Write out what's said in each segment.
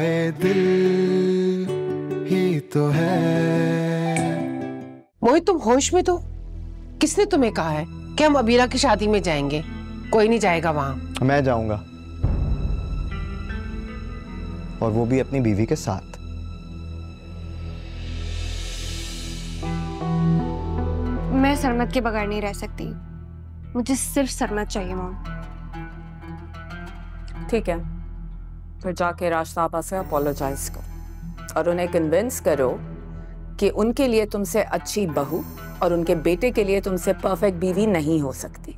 हाय दिल ही तो है। मोहित तुम होश में तो? किसने तुम्हें कहा है कि हम अबीरा की शादी में जाएंगे? कोई नहीं जाएगा वहां। मैं जाऊंगा, और वो भी अपनी बीवी के साथ। मैं सरमत के बगैर नहीं रह सकती, मुझे सिर्फ सरमत चाहिए मॉम। ठीक है, फिर जाके रास्ता आपा से अपोलोजाइज करो और उन्हें कन्विंस करो कि उनके लिए तुमसे अच्छी बहू और उनके बेटे के लिए तुमसे परफेक्ट बीवी नहीं हो सकती।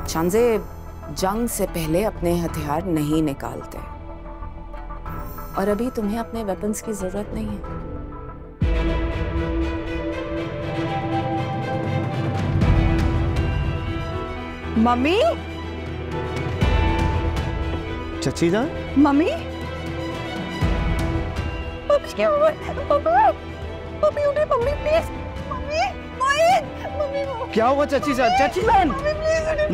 शांजे जंग से पहले अपने हथियार नहीं निकालते, और अभी तुम्हें अपने वेपन्स की जरूरत नहीं है। मम्मी, चची जान, मम्मी, क्या हुआ? मम्मी उठे, मम्मी प्लीज, मम्मी, मम्मी, क्या हुआ चची जान? चची जान,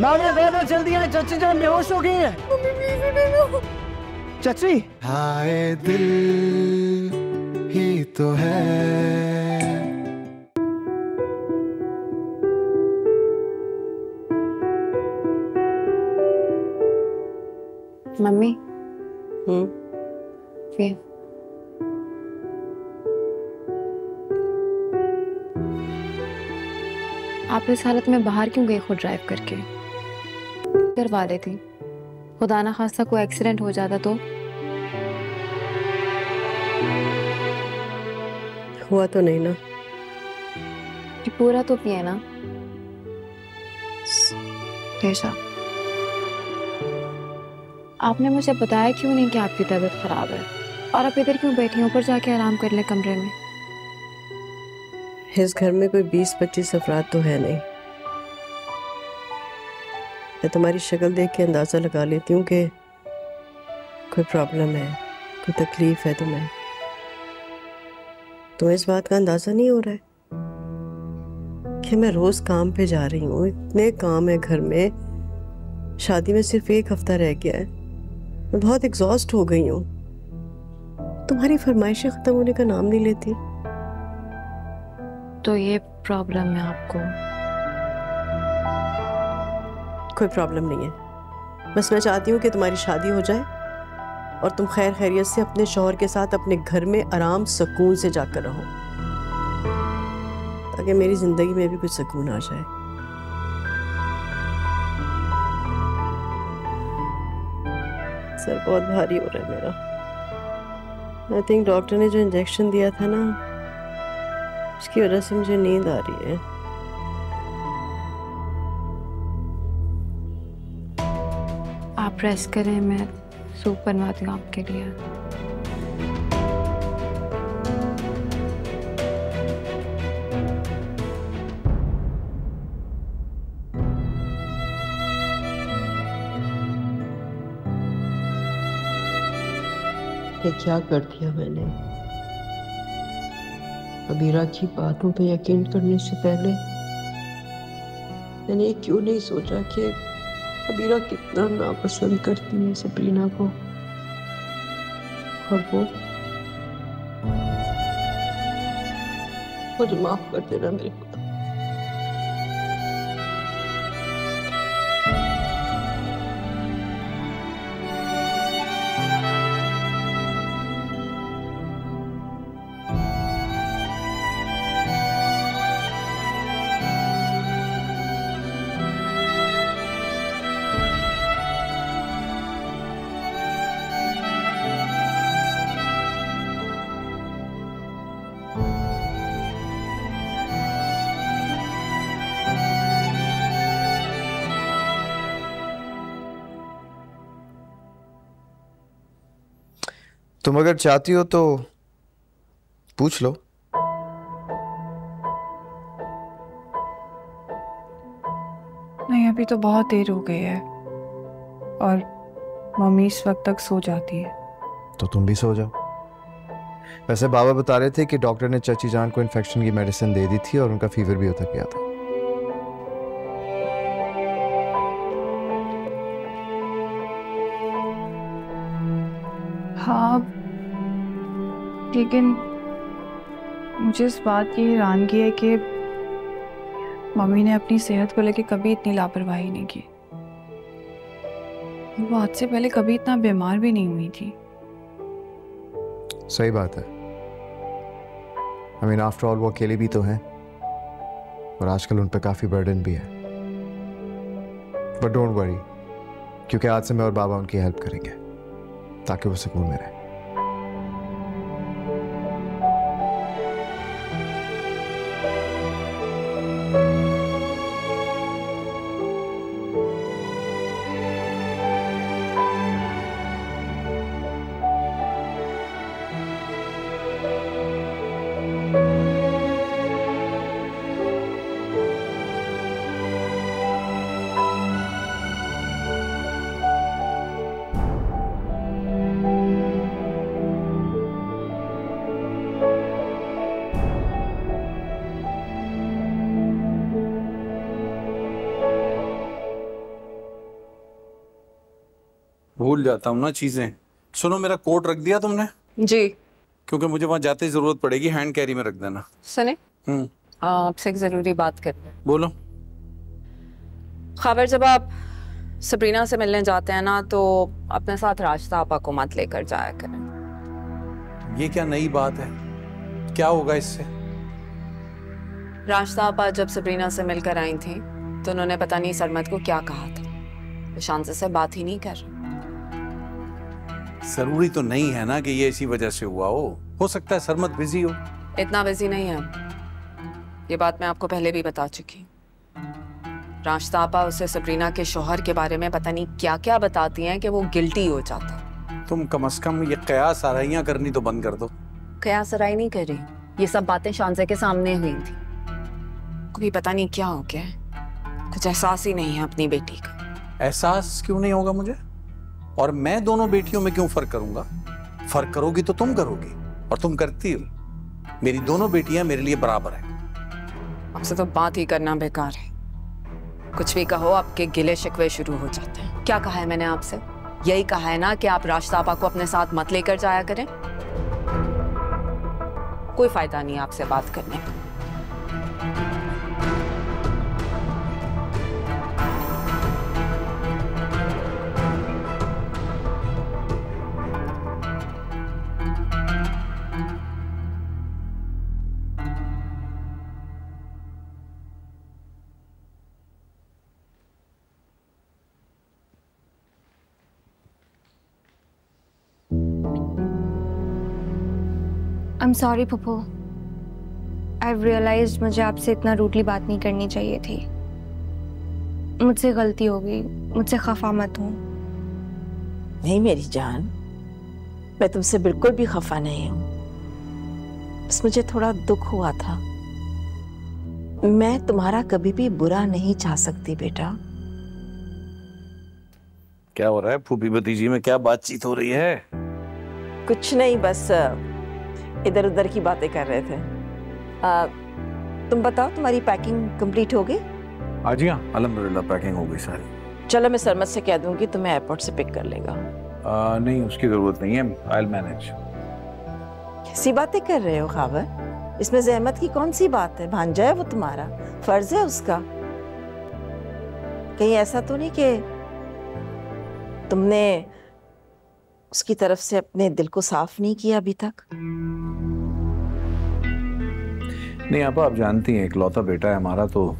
मामे जल्दी आए, चची जान बेहोश हो गई है। मम्मी प्लीज उठे ना। चची, हाय दिल ही तो है। मम्मी ये आप इस हालत में बाहर क्यों गए खुद ड्राइव करके? करवा लेती, खुदा ना खास्ता कोई एक्सीडेंट हो जाता तो। हुआ तो नहीं ना? ये पूरा तो पिए ना। पेशा, आपने मुझे बताया क्यों नहीं कि आपकी तबीयत खराब है, और आप इधर क्यों बैठी हैं? ऊपर जाके आराम कर ले कमरे में। इस घर में कोई 20-25 अफराद तो है नहीं। मैं तुम्हारी शक्ल देख के अंदाजा लगा लेती हूँ कि कोई प्रॉब्लम है, कोई तकलीफ है तुम्हें। तुम्हें इस बात का अंदाजा नहीं हो रहा है कि मैं रोज काम पे जा रही हूँ, इतने काम है घर में, शादी में सिर्फ 1 हफ्ता रह गया है, मैं बहुत एग्जॉस्ट हो गई हूँ। तुम्हारी फरमाइशें खत्म होने का नाम नहीं लेती। तो ये प्रॉब्लम है आपको? कोई प्रॉब्लम नहीं है, बस मैं चाहती हूँ कि तुम्हारी शादी हो जाए और तुम खैर खैरियत से अपने शौहर के साथ अपने घर में आराम सुकून से जाकर रहो, ताकि मेरी जिंदगी में भी कुछ सुकून आ जाए। सर बहुत भारी हो रहा है मेरा। आई थिंक डॉक्टर ने जो इंजेक्शन दिया था ना, उसकी वजह से मुझे नींद आ रही है। आप रेस्ट करें, मैं सूप बनवाती हूँ आपके लिए। ये क्या कर दिया मैंने? अबीरा की बातों पे यकीन करने से पहले मैंने क्यों नहीं सोचा कि अबीरा कितना नापसंद करती है सबरीना को, और वो मुझे माफ कर देना मेरे को। तुम अगर चाहती हो तो पूछ लो। नहीं, अभी तो बहुत देर हो गई है और मम्मी इस वक्त तक सो जाती है। तो तुम भी सो जाओ। वैसे बाबा बता रहे थे कि डॉक्टर ने चची जान को इन्फेक्शन की मेडिसिन दे दी थी और उनका फीवर भी उतर गया था। हाँ, लेकिन मुझे इस बात की हैरानगी है कि मम्मी ने अपनी सेहत को लेकर कभी इतनी लापरवाही नहीं की। वो आज से पहले कभी इतना बीमार भी नहीं हुई थी। सही बात है। आई मीन आफ्टर ऑल वो अकेले भी तो हैं और आजकल उन पर काफी बर्डन भी है। बट डोंट वरी, क्योंकि आज से मैं और बाबा उनकी हेल्प करेंगे ताकि वो सुकून में रहे। भूल जाता हूँ ना चीजें। सुनो, मेरा कोट रख दिया तुमने? जी। क्योंकि मुझे वहां जाते ही जरूरत पड़ेगी, हैंड कैरी में रख देना। सुने, आपसे एक जरूरी बात करनी है। बोलो। खबर, जब आप सबरीना से मिलने जाते हैं ना तो अपने साथ राशिदा आपा को मत लेकर जाया करें। ये क्या नई बात है? क्या होगा इससे? राशिदा आपा जब सबरीना से मिलकर आई थी तो उन्होंने पता नहीं सरमत को क्या कहा था। वो शांति से बात ही नहीं कर रही। जरूरी तो नहीं है ना कि ये इसी वजह से हुआ हो सकता है सरमत बिजी हो। इतना बिजी नहीं है, ये बात मैं आपको पहले भी बता चुकी। राशिदा आपा उसे सबरीना के शौहर के बारे में पता नहीं क्या क्या बताती हैं कि वो गिल्टी हो जाता। तुम कम से कम ये कयास आराइयां करनी तो बंद कर दो। कयास आराई नहीं कर रही, ये सब बातें शांजे के सामने हुई थी। कभी पता नहीं क्या हो गया, कुछ एहसास ही नहीं है अपनी बेटी का। एहसास क्यों नहीं होगा मुझे? और मैं दोनों बेटियों में क्यों फर्क करूंगा? फर्क करोगी तो तुम करोगी, और तुम करती हो। मेरी दोनों बेटियां मेरे लिए बराबर हैं। आपसे तो बात ही करना बेकार है। कुछ भी कहो आपके गिले शिकवे शुरू हो जाते हैं। क्या कहा है मैंने आपसे? यही कहा है ना कि आप राशिदा आपा को अपने साथ मत लेकर जाया करें। कोई फायदा नहीं आपसे बात करने का। I'm sorry Pappu, I've realized मुझे आपसे इतना रूडली बात नहीं करनी चाहिए थी। मुझसे गलती हो गई, मुझसे खफा मत हो। नहीं मेरी जान, मैं तुमसे बिल्कुल भी खफा नहीं हूँ। बस मुझे थोड़ा दुख हुआ था। मैं तुम्हारा कभी भी बुरा नहीं चाह सकती बेटा। क्या हो रहा है फूफी भतीजी में? क्या बातचीत हो रही है? कुछ नहीं, बस इधर उधर की बातें कर रहे थे। तुम बताओ, तुम्हारी पैकिंग कंप्लीट हो गई? हाँ जी हाँ, अल्हम्दुलिल्लाह पैकिंग हो गई सारी। चलो मैं सरमत से कह दूंगी तुम्हें एयरपोर्ट से पिक कर लेगा। नहीं, उसकी जरूरत नहीं है, आई विल मैनेज। कैसी बातें कर रहे हो खावर? इसमें जहमत की कौन सी बात है? भांजा है वो तुम्हारा, फर्ज है उसका। कहीं ऐसा तो नहीं कि तुमने उसकी तरफ से अपने दिल को साफ नहीं किया अभी तक? नहीं आप जानती हैं, इकलौता बेटा है हमारा, तो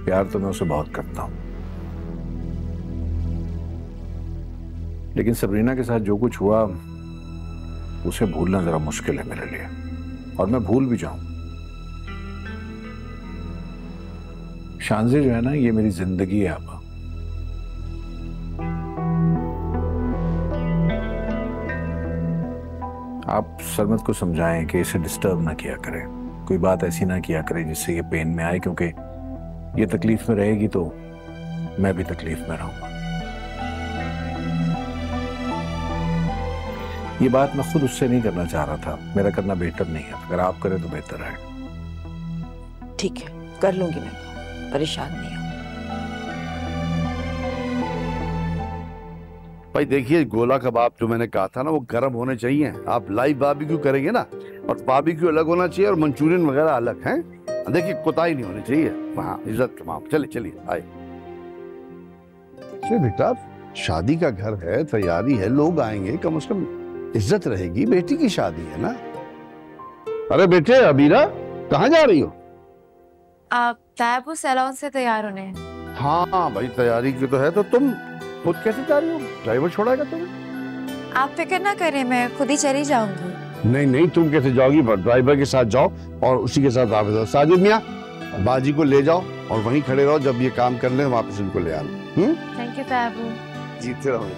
प्यार तो मैं उसे बहुत करता हूँ। लेकिन सबरीना के साथ जो कुछ हुआ उसे भूलना जरा मुश्किल है मेरे लिए, और मैं भूल भी जाऊं। शांजे जो है ना, ये मेरी जिंदगी है आपा। आप सरमत को समझाएं कि इसे डिस्टर्ब ना किया करे, कोई बात ऐसी ना किया करे जिससे ये पेन में आए, क्योंकि ये तकलीफ में रहेगी तो मैं भी तकलीफ में रहूंगा। ये बात मैं खुद उससे नहीं करना चाह रहा था, मेरा करना बेहतर नहीं है। अगर आप करें तो बेहतर है। ठीक है, कर लूंगी मैं, परेशान नहीं हूं। भाई देखिए, गोला कबाब जो मैंने कहा था ना, वो गर्म होने चाहिए। आप लाइव बारबेक्यू करेंगे ना, और बारबेक्यू अलग होना चाहिए और मंचूरियन वगैरह अलग हैं। देखिए कोताही नहीं होनी चाहिए। हाँ, इज्जत कमाओ। चलिए चलिए आए। बेटा शादी का घर है, तैयारी है, लोग आएंगे, कम से कम इज्जत रहेगी। बेटी की शादी है ना। अरे बेटे, अबीरा कहाँ जा रही हो? आप तायब सैलून से तैयार होने हैं। हाँ भाई, तैयारी की तो है। तो तुम खुद कैसे जा रही हो? ड्राइवर छोड़ाएगा तुम्हें? आप फिक्र ना करें, मैं खुद ही चली जाऊंगी। नहीं नहीं, तुम कैसे जाओगी? ड्राइवर के साथ जाओ और उसी के साथ वापस आओ। साजिद मियाँ, बाजी को ले जाओ और वहीं खड़े रहो। जब ये काम कर ले वापस इनको ले आना। Thank you Tayyab. जीते रहो।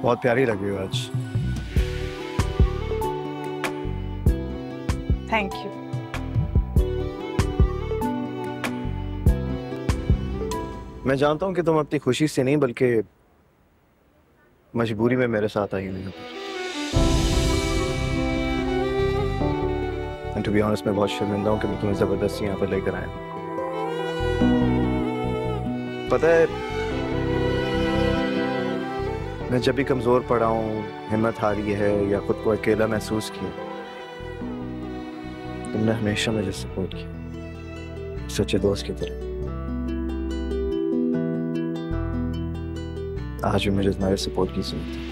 बहुत प्यारी लग रही हो आज। Thank you. मैं जानता हूँ कि तुम अपनी खुशी से नहीं बल्कि मजबूरी में मेरे साथ आई हुई हो। And to be honest, मैं बहुत शर्मिंदा हूँ कि मैं तुम्हें जबरदस्ती यहाँ पर लेकर आया। पता है, मैं जब भी कमजोर पड़ा हूँ, हिम्मत हारी है या खुद को अकेला महसूस किया, तुमने हमेशा मुझे सपोर्ट किया, सच्चे दोस्त की तरह। आज भी मुझे तुम्हारे सपोर्ट की जरूरत है,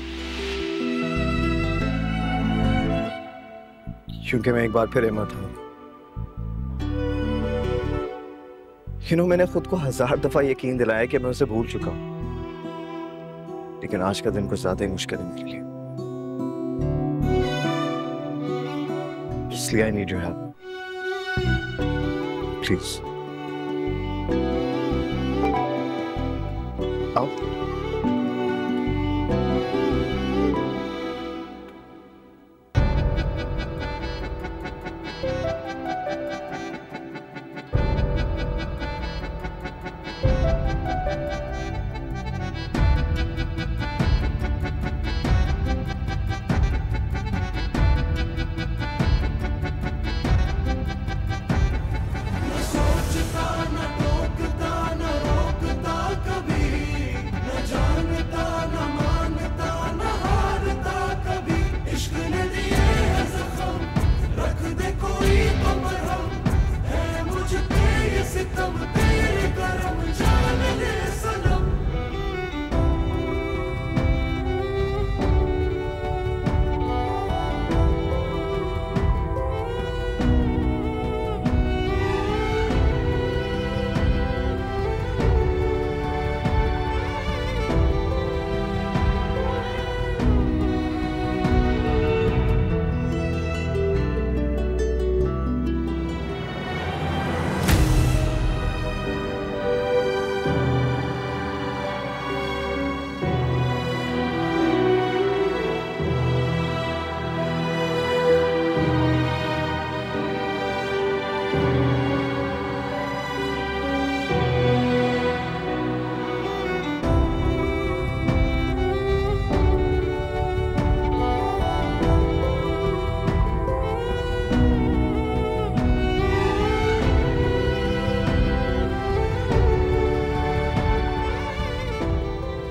क्योंकि मैं एक बार फिर हिम्मत हूँ। मैंने खुद को 1000 दफा यकीन दिलाया कि मैं उसे भूल चुका हूँ, लेकिन आज का दिन कुछ ज्यादा ही मुश्किल है मेरे लिए। इसलिए I need your help, please. आओ।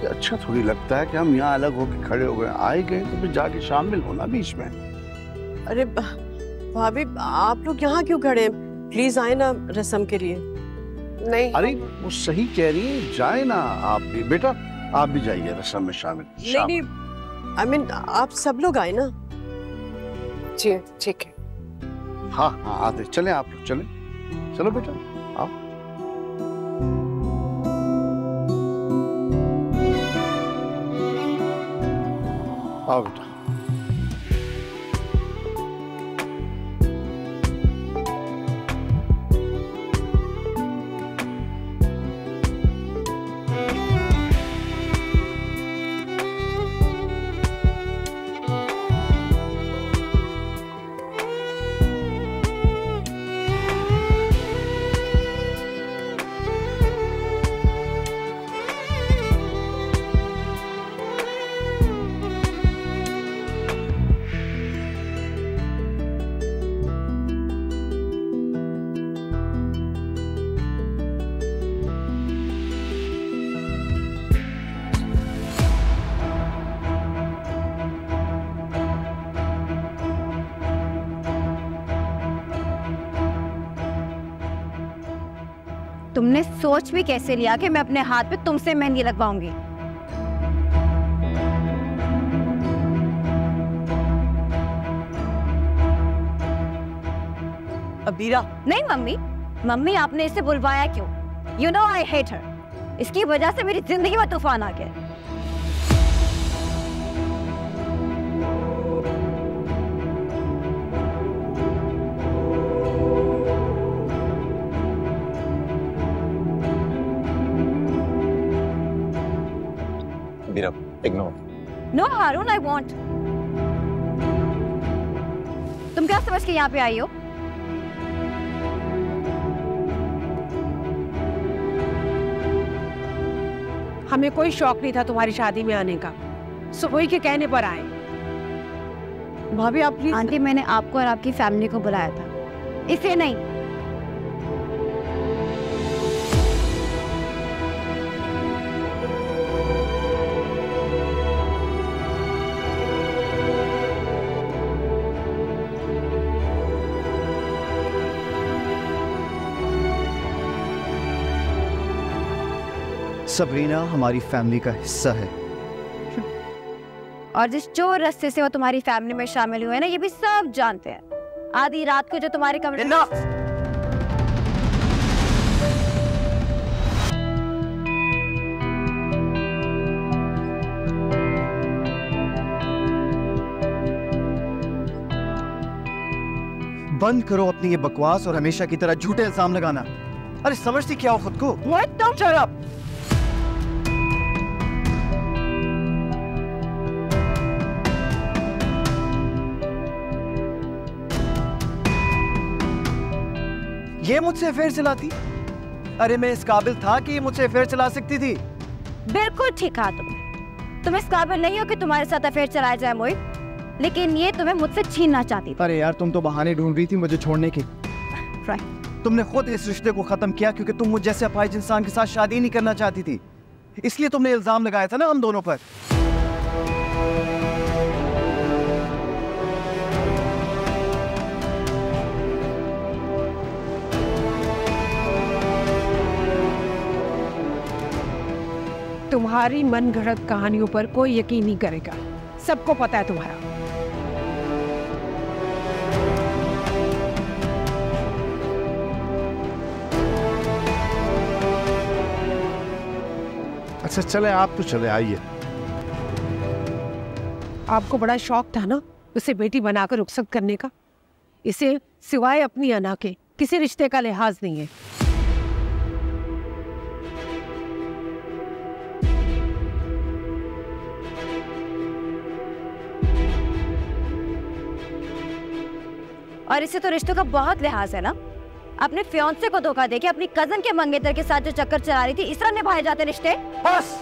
अच्छा थोड़ी लगता है कि हम यहाँ अलग होके खड़े हो गए, आए गए तो फिर जाके शामिल होना बीच में। अरे भाभी, आप लोग यहाँ क्यों खड़े हैं? प्लीज आए ना रस्म के लिए। नहीं, अरे वो सही कह रही है, जाए ना आप भी। बेटा आप भी जाइए रस्म में शामिल। नहीं, आई मीन आप सब लोग आए ना। जी ठीक है। हाँ हाँ आते, चले आप लोग, चले। चलो बेटा आओ। आओ बेटा। तुमने सोच भी कैसे लिया कि मैं अपने हाथ पे तुमसे मेहंदी लगवाऊंगी? अबीरा। नहीं मम्मी, मम्मी आपने इसे बुलवाया क्यों? You know I hate her. इसकी वजह से मेरी जिंदगी में तूफान आ गया। Ignore. No, Harun, I won't. तुम क्या समझ के यहाँ पे आई हो? हमें कोई शौक नहीं था तुम्हारी शादी में आने का, सुबह के कहने पर आए। भाभी आप प्लीज। आंटी, मैंने आपको और आपकी फैमिली को बुलाया था, इसे नहीं। सबरीना हमारी फैमिली का हिस्सा है। और जिस चोर रास्ते से वो तुम्हारी फैमिली में शामिल हुए ना, ये भी सब जानते हैं। आधी रात को जो तुम्हारे कमरे बंद करो अपनी ये बकवास और हमेशा की तरह झूठे इल्जाम लगाना। अरे समझती क्या हो खुद को? What? Don't shut up. ये मुझसे अफेयर चलाती? अरे मैं इस काबिल था कि ये मुझसे अफेयर चला सकती थी। बिल्कुल ठीक कहा तुमने। तुम इस काबिल नहीं हो कि तुम्हारे साथ अफेयर चलाया जाए मोहित, लेकिन ये तुम्हें मुझसे छीनना चाहती थी। अरे यार, तुम तो बहाने ढूंढ रही थी मुझे छोड़ने के। तुमने खुद इस रिश्ते को खत्म किया क्योंकि तुम मुझ जैसे अपाहिज इंसान के साथ शादी नहीं करना चाहती थी। इसलिए तुमने इल्जाम लगाया था ना हम दोनों पर। तुम्हारी मन घड़त कहानियों पर कोई यकीन नहीं करेगा, सबको पता है तुम्हारा। अच्छा चले, आप तो चले आइए। आपको बड़ा शौक था ना उसे बेटी बनाकर रुखसत करने का। इसे सिवाय अपनी अना के किसी रिश्ते का लिहाज नहीं है। और इसे तो रिश्तों का बहुत लिहाज है ना। अपने फियांसे को धोखा देके अपनी कजन के मंगेतर के साथ जो चक्कर चला रही थी, इस तरह निभाए जाते रिश्ते? बस।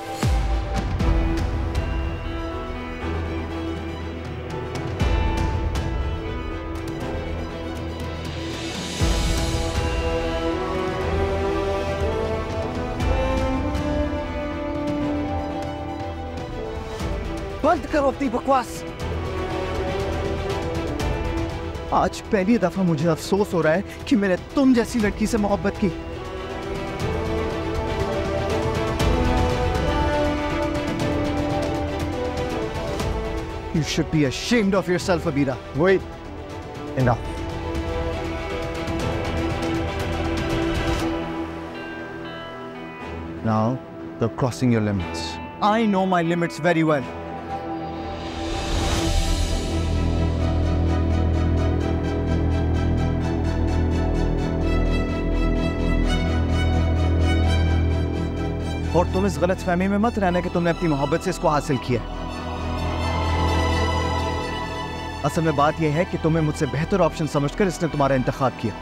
बंद करो अपनी बकवास। आज पहली दफा मुझे अफसोस हो रहा है कि मैंने तुम जैसी लड़की से मोहब्बत की। You should be ashamed of yourself, Abira. Wait. Enough. Now, you're crossing your limits. I know my limits very well. और तुम इस गलतफहमी में मत रहना कि तुमने अपनी मोहब्बत से इसको हासिल किया। असल में बात यह है कि तुम्हें मुझसे बेहतर ऑप्शन समझकर इसने तुम्हारा इंतखाब किया।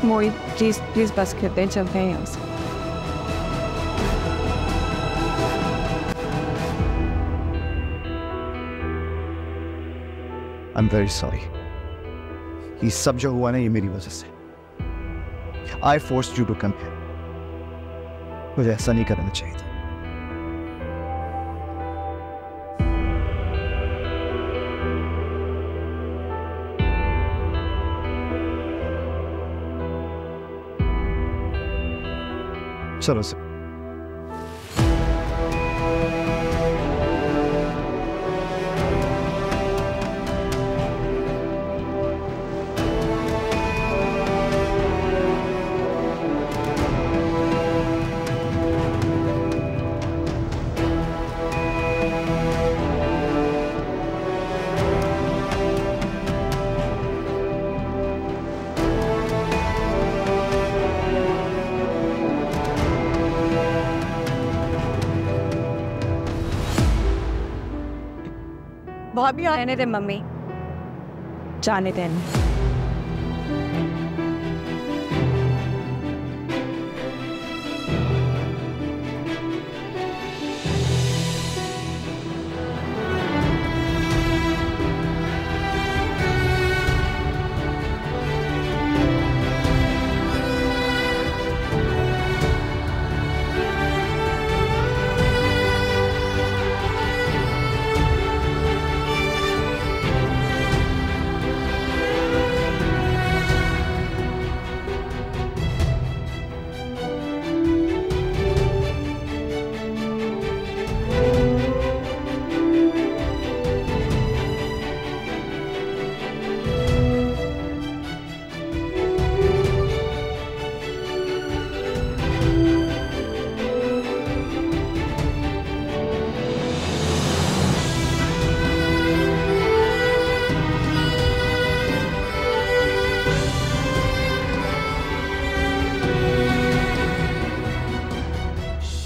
मोहित प्लीज प्लीज बस करते हैं, चलते हैं यहाँ से। I'm very sorry. ये सब जो हुआ ना ये मेरी वजह से। I forced you to come here. मुझे ऐसा नहीं करना चाहिए था। चलो सर। भाभी आने दे मम्मी, जाने देना।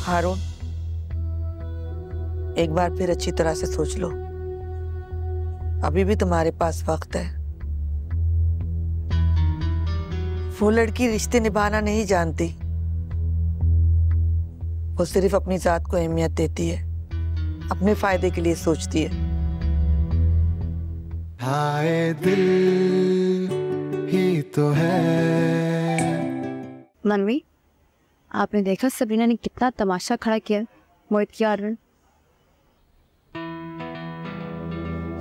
हारून, एक बार फिर अच्छी तरह से सोच लो, अभी भी तुम्हारे पास वक्त है। वो लड़की रिश्ते निभाना नहीं जानती, वो सिर्फ अपनी जात को अहमियत देती है, अपने फायदे के लिए सोचती है। हाय दिल ही तो है। मम्मी, आपने देखा सबरीना ने कितना तमाशा खड़ा किया मोहित की आड़ में?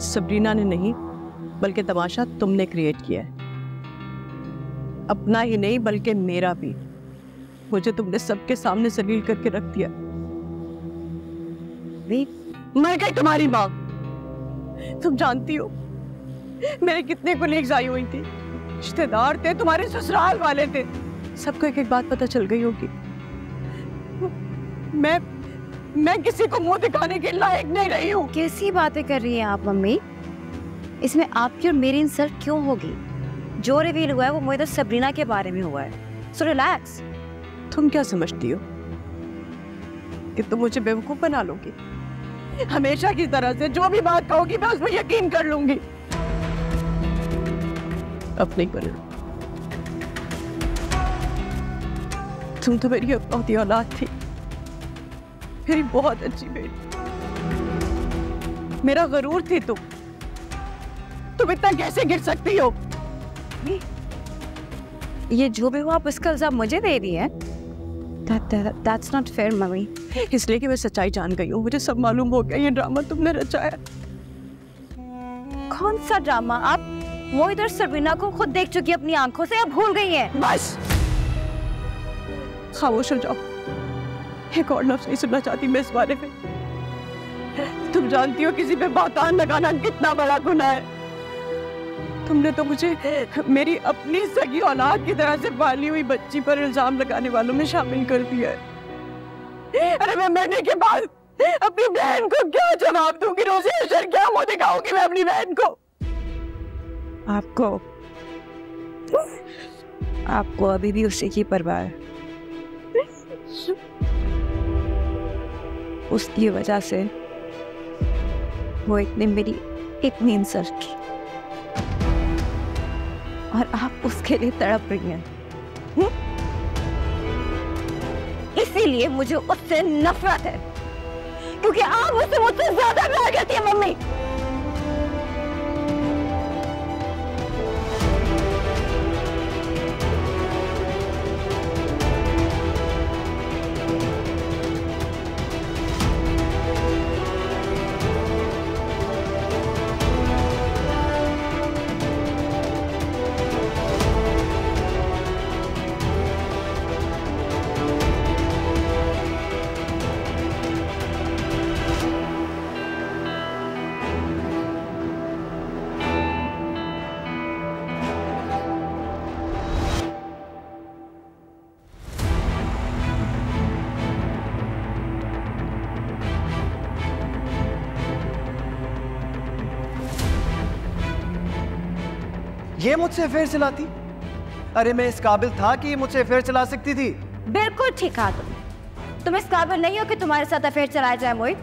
सबरीना ने नहीं, बल्कि तमाशा तुमने क्रिएट किया है। अपना ही नहीं बल्कि मेरा भी। मुझे तुमने सबके सामने जलील करके रख दिया। मर गई तुम्हारी माँ। तुम जानती हो मेरे कितने कोलीग्स आई हुई थी, रिश्तेदार थे, तुम्हारे ससुराल वाले थे, सबको एक एक बात पता चल गई होगी। मैं किसी को मुंह दिखाने के लायक नहीं रही हूँ। कैसी बातें कर रही हैं आप मम्मी? इसमें आपकी और मेरी इंसल्ट क्यों होगी? जो रिवील हुआ है वो मोहित और सबरीना के बारे में हुआ है। So relax. तुम क्या समझती हो कि तुम मुझे बेवकूफ बना लोगी? हमेशा की तरह से जो भी बात कहोगी मैं उस पर यकीन कर लूंगी। अब नहीं बने। तुम तो मेरी अपनी औलाद थी, मेरी बहुत अच्छी बेटी, मेरा गरूर थी तुम इतना कैसे गिर सकती हो? ये जो भी हुआ आप इसका इल्जाम मुझे दे रही है? That's not fair, mummy. इसलिए कि मैं सच्चाई जान गई हूँ, मुझे सब मालूम हो गया। ये ड्रामा तुमने रचाया। कौन सा ड्रामा? आप मोहित और सबरीना को खुद देख चुकी अपनी आंखों से, या भूल गई हैं? बस खामोश हो जाओ। एक और लफ्ज़ नहीं सुनना चाहती मैं इस बारे में। तुम जानती हो किसी पे बातान लगाना कितना बड़ा गुनाह है। तुमने तो मुझे मेरी अपनी सगी औलाद की तरह से पाली हुई बच्ची पर इल्जाम लगाने वालों में शामिल कर दिया है। अरे मैं मरने के बाद अपनी बहन को क्या जवाब दूंगी? रोज़े अशर क्या मुंह दिखाऊंगी मैं अपनी बहन को? आपको अभी भी उसी की परवाह है। उसकी वजह से वो मेरी इतनी इंसल्ट की और आप उसके लिए तड़प रही हैं। इसीलिए मुझे उससे नफरत है, क्योंकि आप उससे मुझसे ज्यादा प्यार करती हैं मम्मी। ये मुझसे अफेयर चलाती? अरे मैं इस काबिल था कि ये मुझसे अफेयर चला सकती थी? बिल्कुल ठीक कहा तुम इस काबिल नहीं हो कि तुम्हारे साथ अफेयर चलाया जाए मोहित,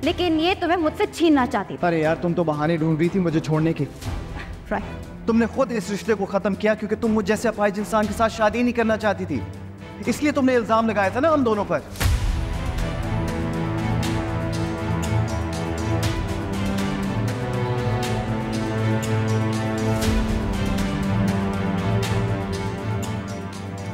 लेकिन ये तुम्हें मुझसे छीनना चाहती थी। अरे यार तुम तो बहाने ढूंढ रही थी मुझे छोड़ने के। तुमने खुद इस रिश्ते को खत्म किया क्योंकि तुम मुझ जैसे अपाहिज इंसान के साथ शादी नहीं करना चाहती थी। इसलिए तुमने इल्जाम लगाया था ना हम दोनों पर।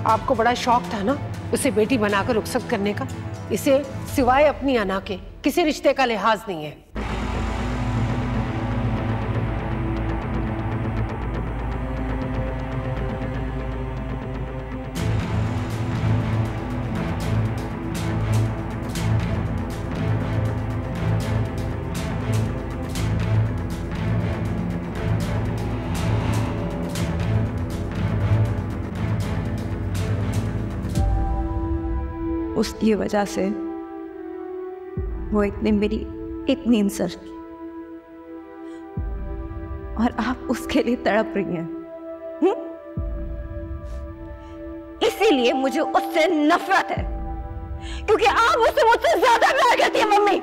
आपको बड़ा शौक था ना उसे बेटी बनाकर रुखसत करने का। इसे सिवाय अपनी अना के किसी रिश्ते का लिहाज नहीं है। उसकी वजह से वो मेरी इतनी इंसल्ट की और आप उसके लिए तड़प रही हैं। इसीलिए मुझे उससे नफरत है, क्योंकि आप उससे मुझसे ज्यादा प्यार करती हैं मम्मी।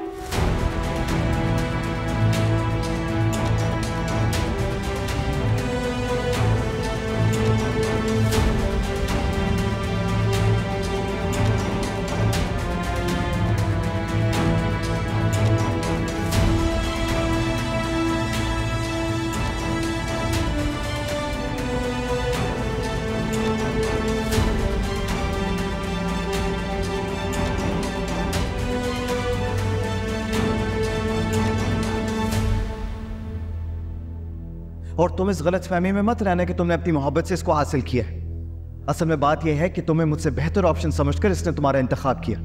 और तुम इस गलतफहमी में मत रहना कि तुमने अपनी मोहब्बत से इसको हासिल किया है। असल में बात यह है कि तुम्हें मुझसे बेहतर ऑप्शन समझकर इसने तुम्हारा इंतखाब किया।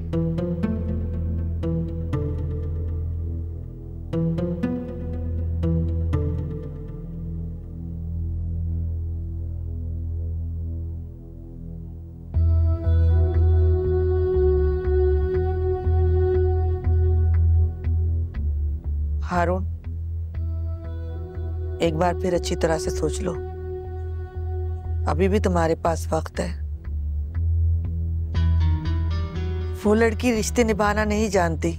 हारून, एक बार फिर अच्छी तरह से सोच लो। अभी भी तुम्हारे पास वक्त है। वो लड़की रिश्ते निभाना नहीं जानती,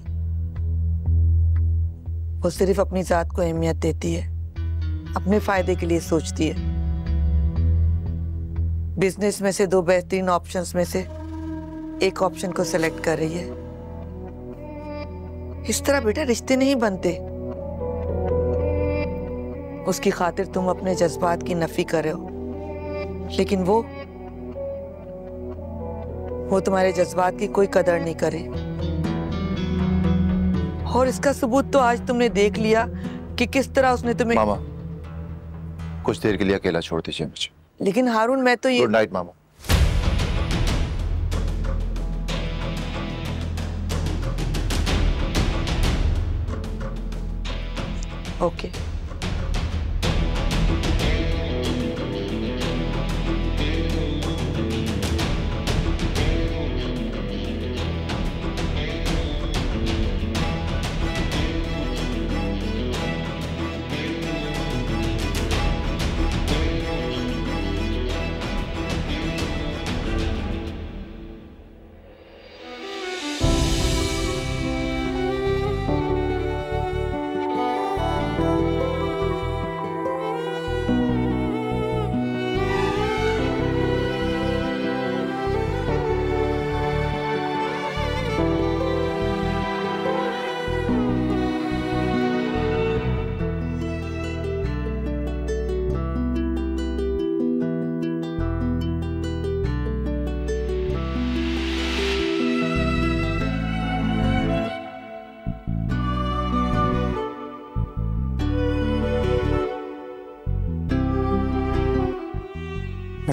वो सिर्फ अपनी जात को अहमियत देती है, अपने फायदे के लिए सोचती है। बिजनेस में से दो बेहतरीन ऑप्शंस में से एक ऑप्शन को सिलेक्ट कर रही है। इस तरह बेटा रिश्ते नहीं बनते। उसकी खातिर तुम अपने जज्बात की नफी कर रहे हो, लेकिन वो तुम्हारे जज्बात की कोई कदर नहीं करे। और इसका सबूत तो आज तुमने देख लिया कि किस तरह उसने तुम्हें। मामा, कुछ देर के लिए अकेला छोड़ दीजिए मुझे। लेकिन हारून, मैं तो ये। गुड नाइट मामा। ओके।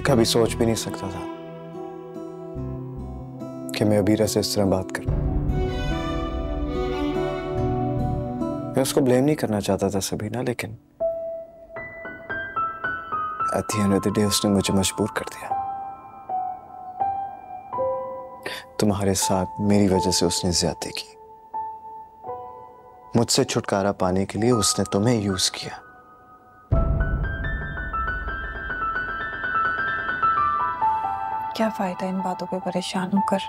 कभी सोच भी नहीं सकता था कि मैं अबीरा से इस तरह बात करूं। मैं उसको ब्लेम नहीं करना चाहता था सबीना, लेकिन at the end of the day उसने मुझे मजबूर कर दिया। तुम्हारे साथ मेरी वजह से उसने ज्यादती की। मुझसे छुटकारा पाने के लिए उसने तुम्हें यूज किया। क्या फायदा इन बातों पे परेशान होकर,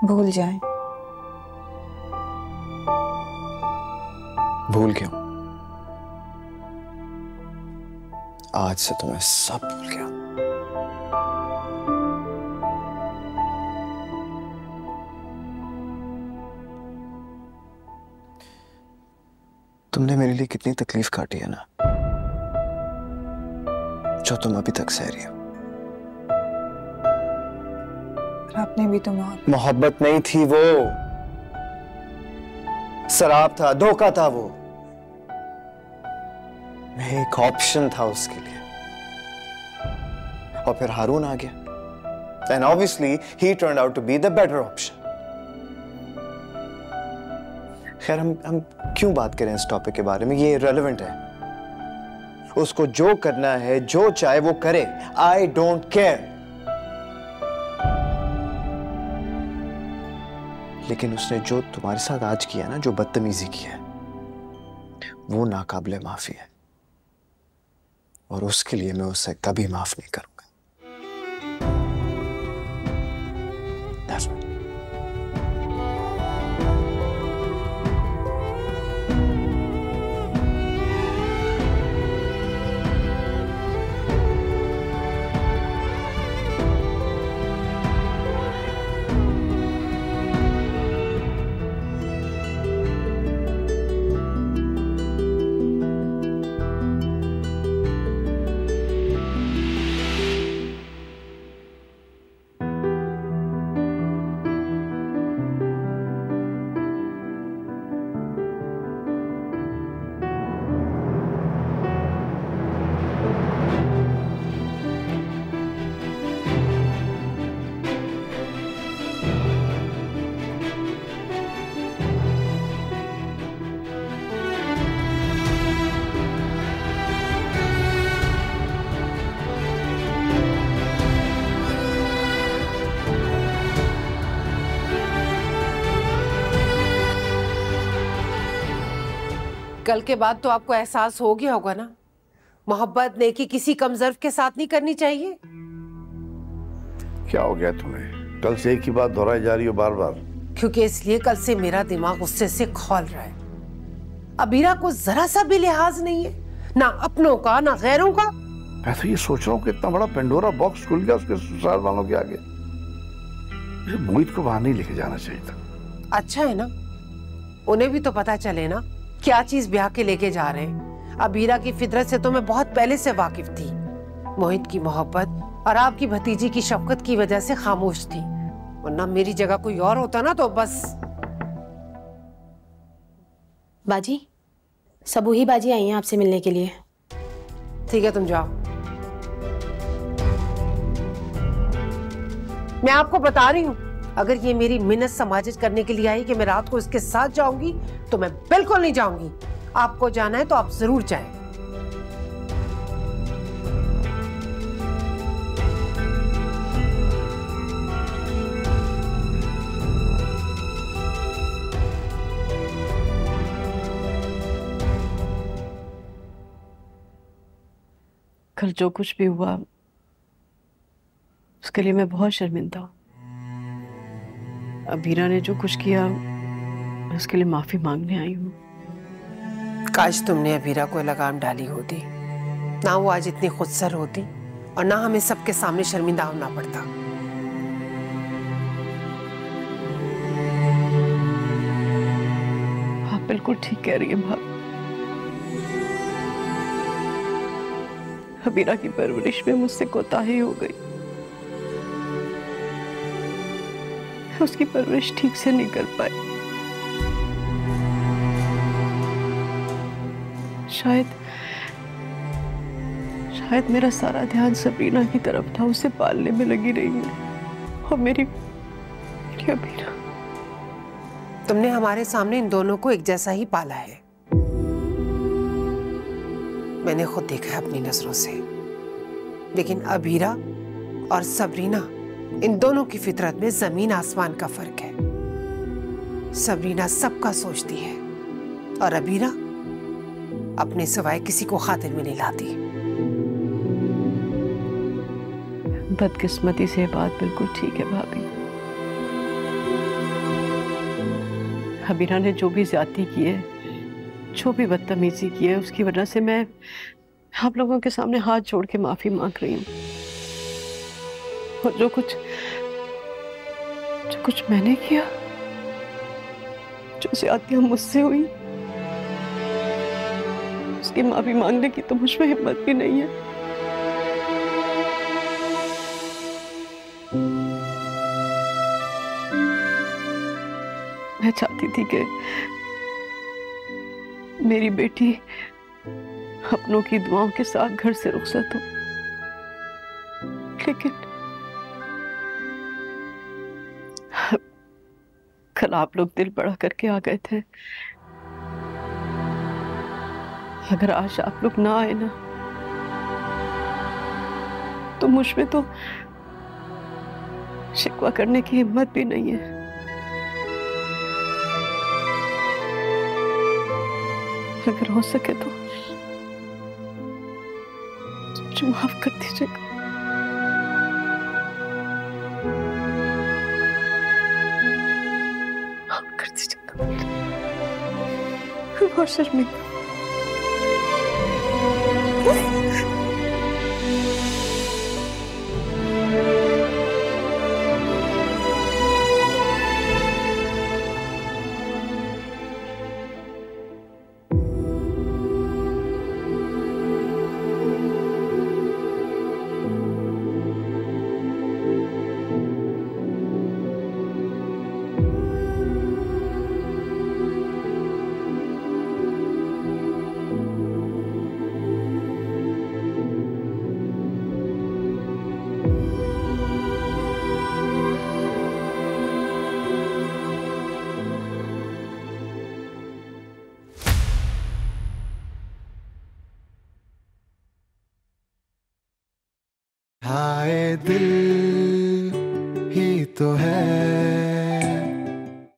भूल जाएं। भूल क्यों? आज से तो मैं सब भूल गया। तुमने मेरे लिए कितनी तकलीफ काटी है ना, जो तुम अभी तक सह रही हो। आपने भी तो मोहब्बत नहीं थी वो, शराब था, धोखा था वो। मैं एक ऑप्शन था उसके लिए, और फिर हारून आ गया। And obviously he turned out to be the better option. खैर, हम क्यों बात करें इस टॉपिक के बारे में, ये इररिलेवेंट है। उसको जो करना है, जो चाहे वो करे। I don't care. लेकिन उसने जो तुम्हारे साथ आज किया ना, जो बदतमीजी की है, वो नाकाबिले माफी है, और उसके लिए मैं उसे कभी माफ नहीं करूंगा। That's right. कल के बाद तो आपको एहसास हो गया होगा ना, मोहब्बत नेकी किसी कमजोर के साथ नहीं करनी चाहिए। क्या हो गया तुम्हें? कल से एक ही बात दोहराई जा रही हो बार बार। क्योंकि इसलिए कल से मेरा दिमाग गुस्से से खौल रहा है। अबीरा को जरा सा भी लिहाज नहीं है, ना अपनों का ना गैरों का। मैं तो ये सोच रहा हूँ कि इतना बड़ा पेंडोरा बॉक्स खुल गया उसके ससुराल वालों के आगे। मोहित को वहां नहीं लेके जाना चाहिए था। अच्छा है ना, उन्हें भी तो पता चले ना क्या चीज ब्याह के लेके जा रहे हैं। अबीरा की फितरत से तो मैं बहुत पहले से वाकिफ थी। मोहित की मोहब्बत और आपकी भतीजी की शफकत की वजह से खामोश थी, वरना मेरी जगह कोई और होता ना तो बस। बाजी, सबू ही बाजी आई हैं आपसे मिलने के लिए। ठीक है, तुम जाओ। मैं आपको बता रही हूँ, अगर ये मेरी मिन्नत समाजित करने के लिए आई कि मैं रात को इसके साथ जाऊंगी, तो मैं बिल्कुल नहीं जाऊंगी। आपको जाना है तो आप जरूर जाएं। कल जो कुछ भी हुआ उसके लिए मैं बहुत शर्मिंदा हूँ। अबीरा ने जो कुछ किया उसके लिए माफी मांगने आई हूँ। काश तुमने अबीरा को लगाम डाली होती, ना वो आज इतनी खुदसर होती और ना हमें सबके सामने शर्मिंदा होना पड़ता। आप बिल्कुल ठीक कह रही है भाभी। अबीरा की परवरिश में मुझसे कोताही हो गई। उसकी परवरिश ठीक से नहीं कर पाई। शायद शायद मेरा सारा ध्यान सबरीना की तरफ था, उसे पालने में लगी रही हूँ। और मेरी अबीरा। तुमने हमारे सामने इन दोनों को एक जैसा ही पाला है, मैंने खुद देखा है अपनी नजरों से। लेकिन अबीरा और सबरीना, इन दोनों की फितरत में जमीन आसमान का फर्क है। सबरीना सबका सोचती है और अबीरा अपने सिवाय किसी को खातिर में नहीं लाती। बदकिस्मती से बात बिल्कुल ठीक है भाभी। अबीरा ने जो भी ज्यादती की है, जो भी बदतमीजी की है, उसकी वजह से मैं आप लोगों के सामने हाथ जोड़ के माफी मांग रही हूँ। और जो कुछ मैंने किया, जो ज्यादतियां मुझसे हुई, उसकी माफी मांगने की तो मुझ में हिम्मत भी नहीं है। मैं चाहती थी कि मेरी बेटी अपनों की दुआओं के साथ घर से रुखसत हो, लेकिन कल आप लोग दिल बड़ा करके आ गए थे। अगर आज आप लोग ना आए ना, तो मुझ में तो शिकवा करने की हिम्मत भी नहीं है। अगर हो सके तो मुझे माफ कर दीजिएगा। माफ कर दीजिएगा, बहुत शर्मिंदा। हाय दिल